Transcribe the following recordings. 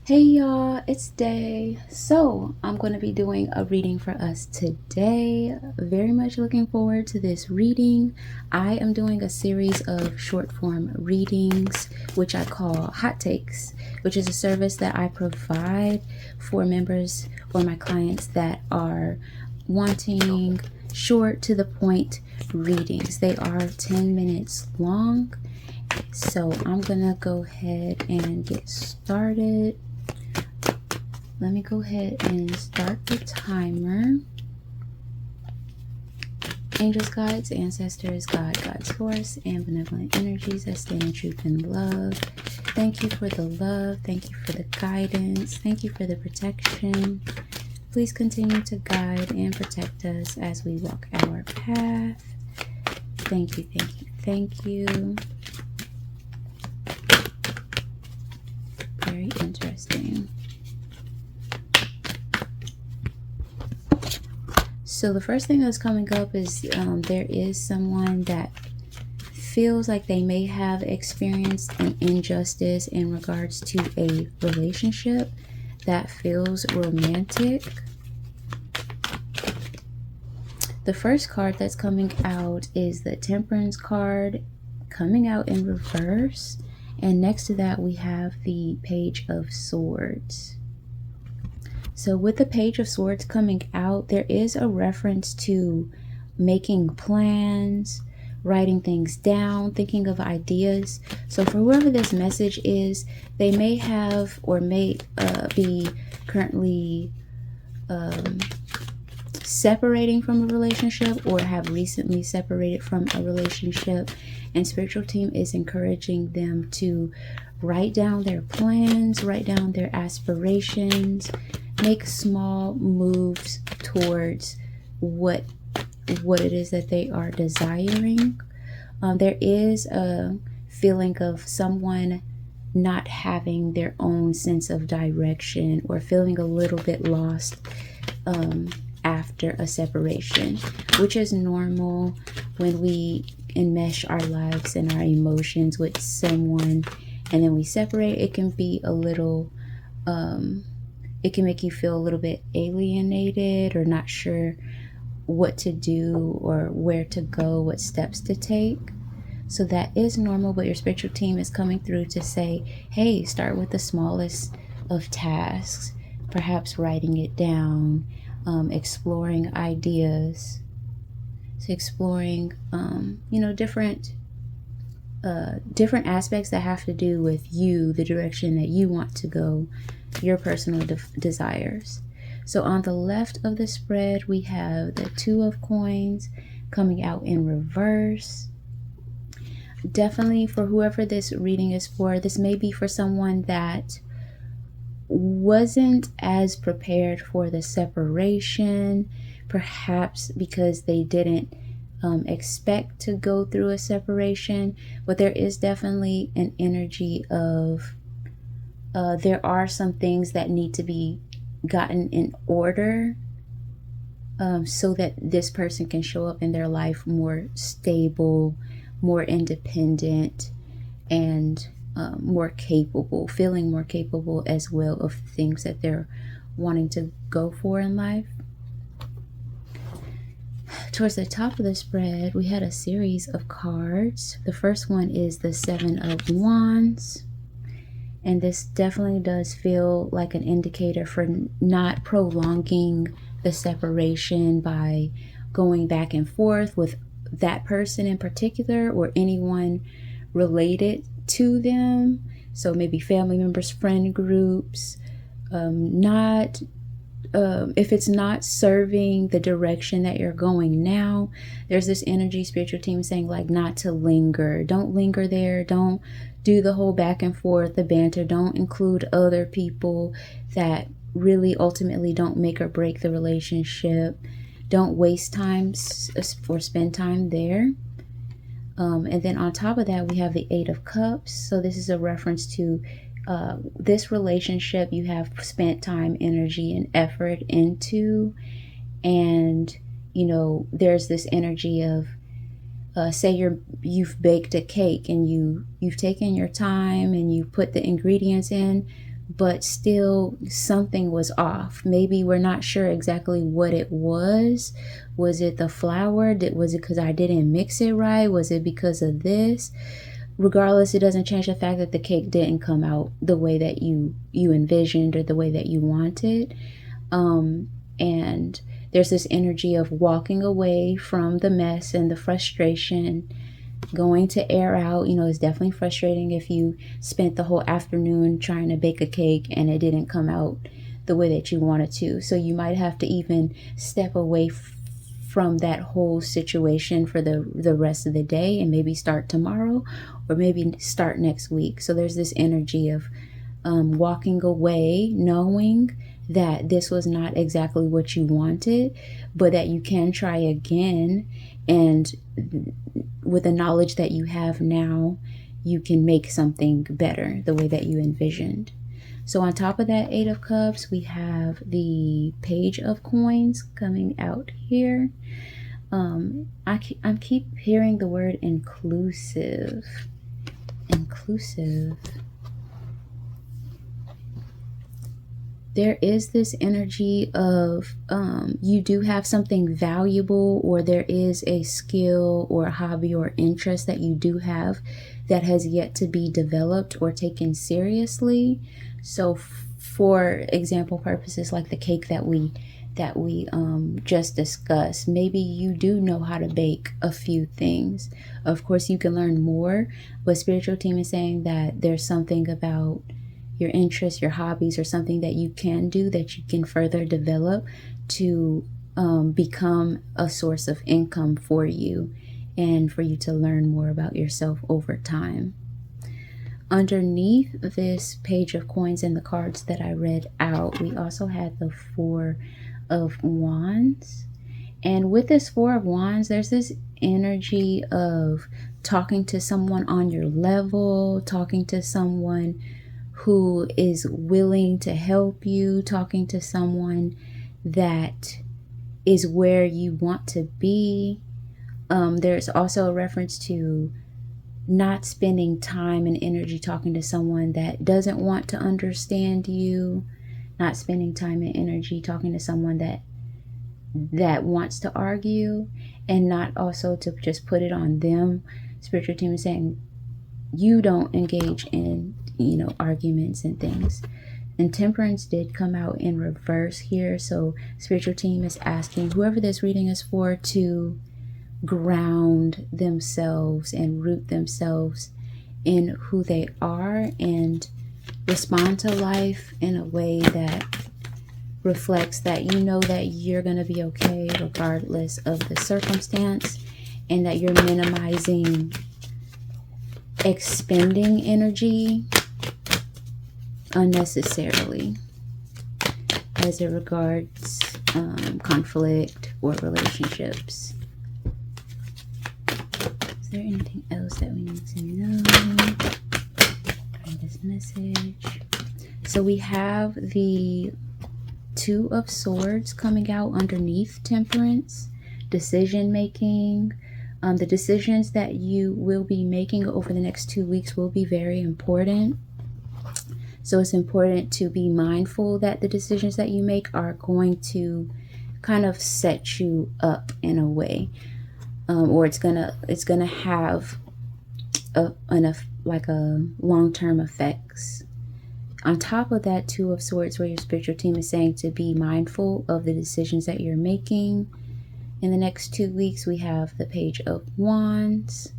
Hey y'all, it's Day. So, I'm going to be doing a reading for us today. Very much looking forward to this reading. I am doing a series of short form readings, which I call Hot Takes, which is a service that I provide for members or my clients that are wanting short to the point readings. They are 10 minutes long. So, I'm going to go ahead and get started. Let me go ahead and start the timer. Angels, guides, ancestors, God, God's source, and benevolent energies that stand in truth and love. Thank you for the love. Thank you for the guidance. Thank you for the protection. Please continue to guide and protect us as we walk our path. Thank you, thank you, thank you. Very interesting. So the first thing that's coming up is there is someone that feels like they may have experienced an injustice in regards to a relationship that feels romantic. The first card that's coming out is the Temperance card, coming out in reverse. And next to that, we have the Page of Swords. So with the Page of Swords coming out, there is a reference to making plans, writing things down, thinking of ideas. So for whoever this message is, they may have or may be currently separating from a relationship or have recently separated from a relationship. And spiritual team is encouraging them to write down their plans, write down their aspirations, make small moves towards what it is that they are desiring. There is a feeling of someone not having their own sense of direction or feeling a little bit lost after a separation, which is normal when we enmesh our lives and our emotions with someone and then we separate. It can be a little it can make you feel a little bit alienated or not sure what to do or where to go, what steps to take. So that is normal, but your spiritual team is coming through to say, hey, start with the smallest of tasks, perhaps writing it down, exploring ideas. So exploring, different aspects that have to do with you, the direction that you want to go, your personal desires. So on the left of the spread, we have the Two of Coins coming out in reverse. Definitely for whoever this reading is for, this may be for someone that wasn't as prepared for the separation, perhaps because they didn't expect to go through a separation, but there is definitely an energy of there are some things that need to be gotten in order so that this person can show up in their life more stable, more independent, and more capable, feeling more capable as well of things that they're wanting to go for in life. Towards the top of the spread, we had a series of cards. The first one is the Seven of Wands. And this definitely does feel like an indicator for not prolonging the separation by going back and forth with that person in particular or anyone related to them. So maybe family members, friend groups, if it's not serving the direction that you're going now, there's this energy, spiritual team saying like not to linger. Don't linger there. Don't do the whole back and forth, the banter. Don't include other people that really ultimately don't make or break the relationship. Don't waste time or spend time there. And then on top of that, we have the Eight of Cups. So this is a reference to this relationship you have spent time, energy, and effort into. And, there's this energy of, say you've baked a cake and you've taken your time and you put the ingredients in, but still something was off. Maybe we're not sure exactly what it was. Was it the flour? Was it because I didn't mix it right? Was it because of this? Regardless, it doesn't change the fact that the cake didn't come out the way that you envisioned or the way that you wanted. And there's this energy of walking away from the mess and the frustration, going to air out. It's definitely frustrating if you spent the whole afternoon trying to bake a cake and it didn't come out the way that you wanted to. So you might have to even step away from that whole situation for the rest of the day, and maybe start tomorrow or maybe start next week. So there's this energy of walking away, knowing that this was not exactly what you wanted, but that you can try again. And with the knowledge that you have now, you can make something better the way that you envisioned. So on top of that 8 of Cups, we have the Page of Coins coming out here. I keep hearing the word inclusive. Inclusive. There is this energy of you do have something valuable, or there is a skill or a hobby or interest that you do have that has yet to be developed or taken seriously. So for example purposes, like the cake that we just discussed, maybe you do know how to bake a few things. Of course you can learn more, but spiritual team is saying that there's something about your interests, your hobbies, or something that you can do that you can further develop to become a source of income for you, and for you to learn more about yourself over time. Underneath this Page of Coins and the cards that I read out, we also had the 4 of Wands. And with this 4 of Wands, there's this energy of talking to someone on your level, talking to someone who is willing to help you, talking to someone that is where you want to be. There's also a reference to not spending time and energy talking to someone that doesn't want to understand you, not spending time and energy talking to someone that wants to argue, and not also to just put it on them. Spiritual team is saying you don't engage in arguments and things. And Temperance did come out in reverse here, so spiritual team is asking whoever this reading is for to ground themselves and root themselves in who they are, and respond to life in a way that reflects that that you're going to be okay regardless of the circumstance, and that you're minimizing expending energy unnecessarily as it regards conflict or relationships. Is there anything else that we need to know in this message? So we have the 2 of Swords coming out underneath Temperance. Decision making. The decisions that you will be making over the next 2 weeks will be very important. So it's important to be mindful that the decisions that you make are going to kind of set you up in a way, or it's gonna have a long-term effects. On top of that 2 of Swords, where your spiritual team is saying to be mindful of the decisions that you're making in the next 2 weeks, we have the Page of Wands.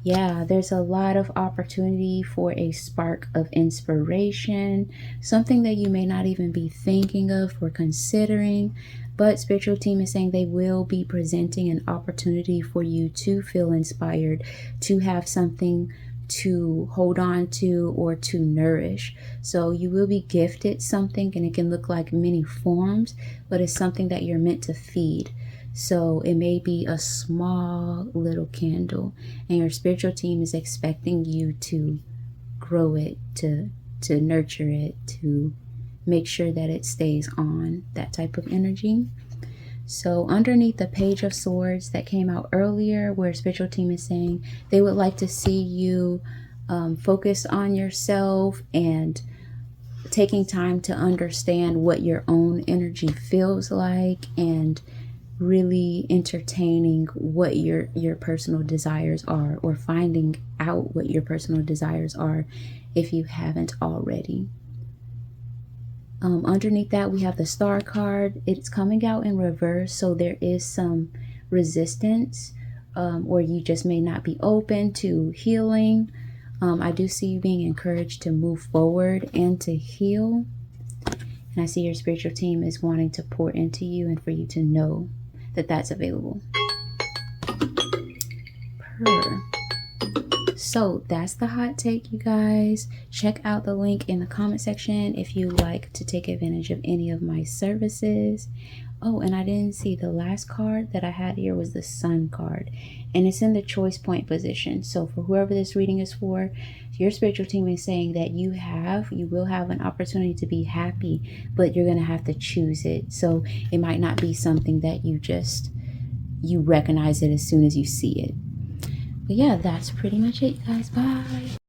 Yeah, there's a lot of opportunity for a spark of inspiration, something that you may not even be thinking of or considering, but spiritual team is saying they will be presenting an opportunity for you to feel inspired, to have something to hold on to or to nourish. So you will be gifted something, and it can look like many forms, but it's something that you're meant to feed. So it may be a small little candle, and your spiritual team is expecting you to grow it, to nurture it, to make sure that it stays on, that type of energy. So underneath the Page of Swords that came out earlier, where spiritual team is saying they would like to see you focus on yourself and taking time to understand what your own energy feels like, and really entertaining what your personal desires are, or finding out what your personal desires are if you haven't already. Underneath that, we have the Star card. It's coming out in reverse, so there is some resistance, or you just may not be open to healing. I do see you being encouraged to move forward and to heal. And I see your spiritual team is wanting to pour into you and for you to know that that's available. So that's the hot take, you guys. Check out the link in the comment section if you like to take advantage of any of my services. Oh, and I didn't see the last card that I had here was the Sun card, and it's in the choice point position. So for whoever this reading is for, your spiritual team is saying that you will have an opportunity to be happy, but you're going to have to choose it. So it might not be something that you recognize it as soon as you see it. But yeah, that's pretty much it, guys. Bye.